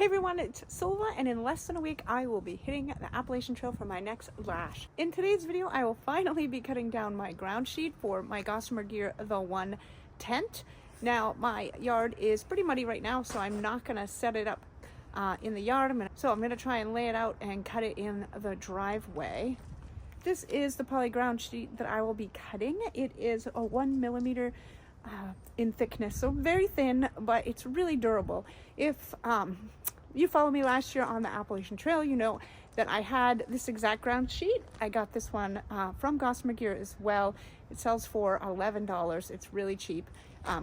Hey everyone, it's Silva, and in less than a week I will be hitting the Appalachian Trail for my next lash. In today's video I will finally be cutting down my ground sheet for my Gossamer Gear the 1 tent. Now my yard is pretty muddy right now, so I'm not going to set it up in the yard. I'm going to try and lay it out and cut it in the driveway. This is the Polycro Ground Sheet that I will be cutting. It is a 1 millimeter in thickness, so very thin, but it's really durable. If you follow me last year on the Appalachian Trail, you know that I had this exact ground sheet. I got this one from Gossamer Gear as well. It sells for $11. It's really cheap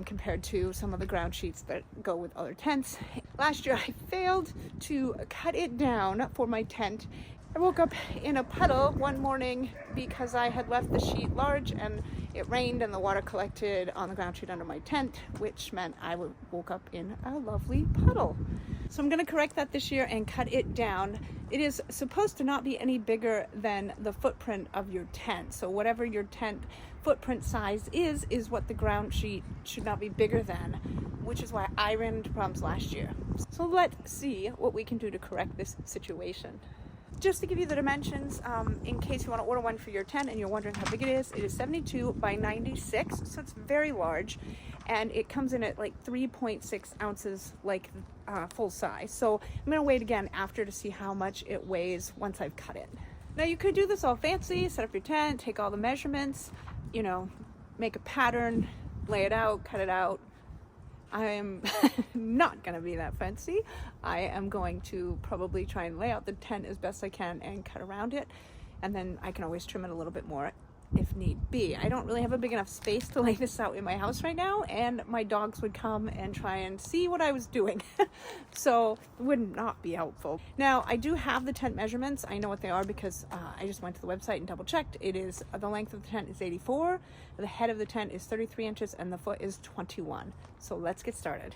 compared to some of the ground sheets that go with other tents. Last year I failed to cut it down for my tent. I woke up in a puddle one morning because I had left the sheet large and it rained and the water collected on the ground sheet under my tent, which meant I woke up in a lovely puddle. So I'm going to correct that this year and cut it down. It is supposed to not be any bigger than the footprint of your tent. So whatever your tent footprint size is what the ground sheet should not be bigger than, which is why I ran into problems last year. So let's see what we can do to correct this situation. Just to give you the dimensions, in case you want to order one for your tent and you're wondering how big it is 72 by 96, so it's very large, and it comes in at like 3.6 ounces, like full size. So I'm going to weigh it again after to see how much it weighs once I've cut it. Now you could do this all fancy, set up your tent, take all the measurements, you know, make a pattern, lay it out, cut it out. I am not going to be that fancy. I am going to probably try and lay out the tent as best I can and cut around it, and then I can always trim it a little bit more if need be. I don't really have a big enough space to lay this out in my house right now, and my dogs would come and try and see what I was doing. So it would not be helpful. Now I do have the tent measurements. I know what they are because I just went to the website and double checked. It is the length of the tent is 84, the head of the tent is 33 inches, and the foot is 21. So let's get started.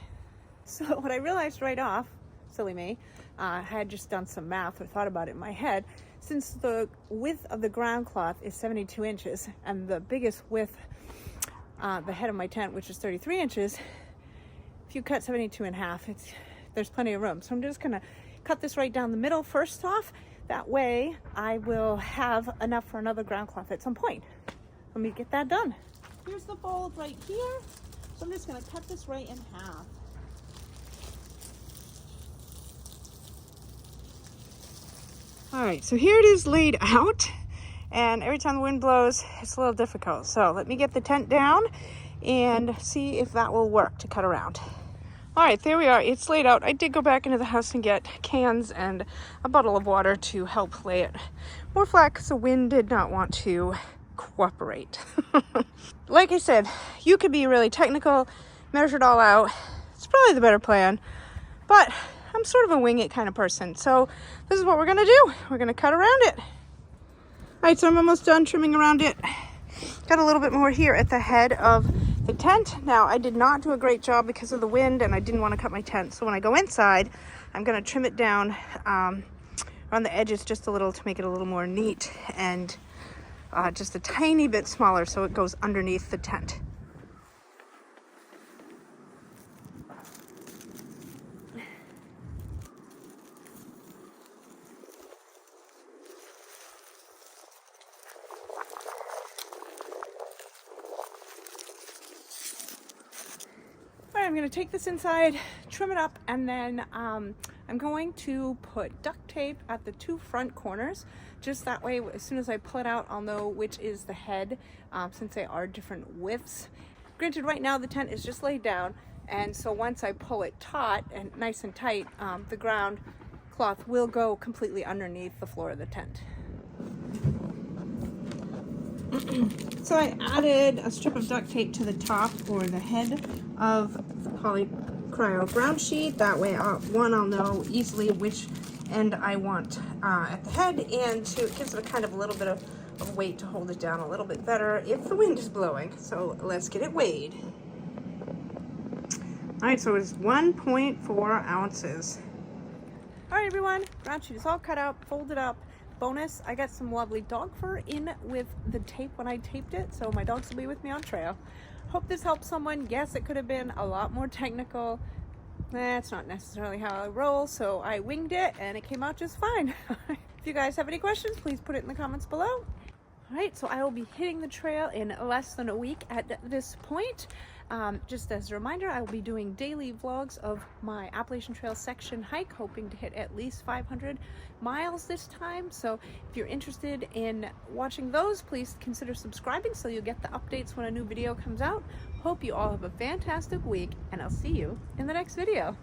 So what I realized right off, silly me, I had just done some math or thought about it in my head. Since the width of the ground cloth is 72 inches and the biggest width, the head of my tent, which is 33 inches, if you cut 72 in half, there's plenty of room. So I'm just gonna cut this right down the middle first off. That way I will have enough for another ground cloth at some point. Let me get that done. Here's the fold right here. So I'm just gonna cut this right in half. All right, so here it is laid out, and every time the wind blows, it's a little difficult. So let me get the tent down and see if that will work to cut around. All right, there we are. It's laid out. I did go back into the house and get cans and a bottle of water to help lay it more flat because the wind did not want to cooperate. Like I said, you could be really technical, measure it all out. It's probably the better plan, but I'm sort of a wing it kind of person. So this is what we're going to do. We're going to cut around it. All right, so I'm almost done trimming around it. Got a little bit more here at the head of the tent. Now, I did not do a great job because of the wind, and I didn't want to cut my tent. So when I go inside, I'm going to trim it down around the edges just a little to make it a little more neat and just a tiny bit smaller so it goes underneath the tent. I'm going to take this inside, trim it up, and then I'm going to put duct tape at the two front corners. Just that way, as soon as I pull it out, I'll know which is the head, since they are different widths. Granted, right now the tent is just laid down, and so once I pull it taut and nice and tight, the ground cloth will go completely underneath the floor of the tent. So I added a strip of duct tape to the top or the head of the Polycro Ground Sheet. That way, one, I'll know easily which end I want at the head, and two, it gives it a kind of a little bit of weight to hold it down a little bit better if the wind is blowing. So let's get it weighed. All right, so it's 1.4 ounces. All right, everyone, ground sheet is all cut out, folded up. Bonus, I got some lovely dog fur in with the tape when I taped it, so my dogs will be with me on trail. Hope this helps someone. Yes, it could have been a lot more technical. That's not necessarily how I roll, so I winged it and it came out just fine. If you guys have any questions, please put it in the comments below. All right, so I will be hitting the trail in less than a week at this point. Just as a reminder, I will be doing daily vlogs of my Appalachian Trail section hike, hoping to hit at least 500 miles this time. So if you're interested in watching those, please consider subscribing so you'll get the updates when a new video comes out. Hope you all have a fantastic week, and I'll see you in the next video.